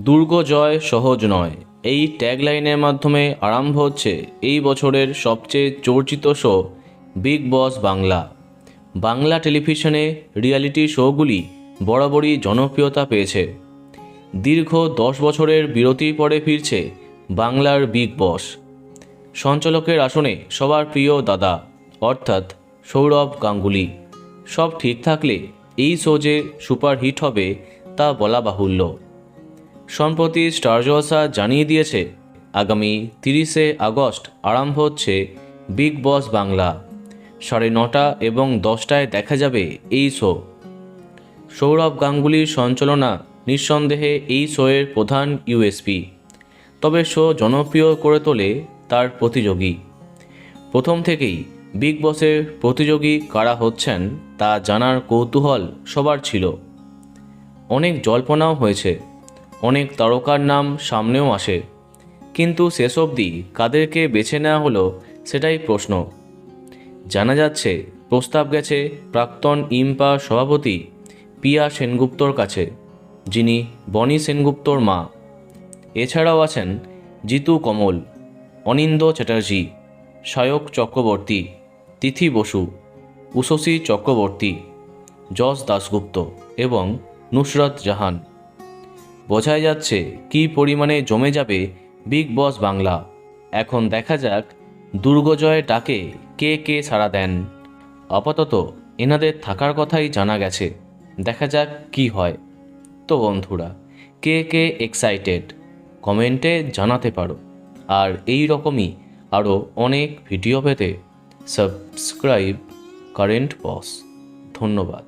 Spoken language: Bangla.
দুর্গ জয় সহজ নয়, এই ট্যাগলাইনের মাধ্যমে আরম্ভ হচ্ছে এই বছরের সবচেয়ে চর্চিত শো বিগ বস বাংলা। বাংলা টেলিভিশনে রিয়ালিটি শোগুলি বরাবরই জনপ্রিয়তা পেয়েছে। দীর্ঘ 10 বছরের বিরতির পরে ফিরছে বাংলার বিগ বস। সঞ্চালকের আসনে সবার প্রিয় দাদা অর্থাৎ সৌরভ গাঙ্গুলি। সব ঠিক থাকলে এই শো যে সুপারহিট হবে তা বলা বাহুল্য। সম্প্রতি স্টার জলসা জানিয়ে দিয়েছে আগামী 30শে আগস্ট আরম্ভ হচ্ছে বিগ বস বাংলা। 9:30 এবং 10টায় দেখা যাবে এই শো। সৌরভ গাঙ্গুলির সঞ্চালনা নিঃসন্দেহে এই শোয়ের প্রধান ইউএসপি। তবে শো জনপ্রিয় করে তোলে তার প্রতিযোগী। প্রথম থেকেই বিগ বসের প্রতিযোগী কারা হচ্ছেন তা জানার কৌতূহল সবার ছিল। অনেক জল্পনাও হয়েছে, অনেক তারকার নাম সামনেও আসে, কিন্তু শেষ অবধি কাদেরকে বেছে নেওয়া হলো সেটাই প্রশ্ন। জানা যাচ্ছে প্রস্তাব গেছে প্রাক্তন ইম্পা সভাপতি পিয়া সেনগুপ্তর কাছে, যিনি বনি সেনগুপ্তর মা। এছাড়াও আছেন জিতু কমল, অনিন্দ্য চ্যাটার্জি, সায়ক চক্রবর্তী, তিথি বসু, উষসী চক্রবর্তী, যশ দাশগুপ্ত এবং নুসরত জাহান। বোঝাই যাচ্ছে কী পরিমাণে জমে যাবে বিগ বস বাংলা। এখন দেখা যাক দুর্গজয় ডাকে কে কে সাড়া দেন। আপাতত এনাদের থাকার কথাই জানা গেছে, দেখা যাক কি হয়। তো বন্ধুরা, কে কে এক্সাইটেড কমেন্টে জানাতে পারো। আর এই রকমই আরও অনেক ভিডিও পেতে সাবস্ক্রাইব কারেন্ট বস। ধন্যবাদ।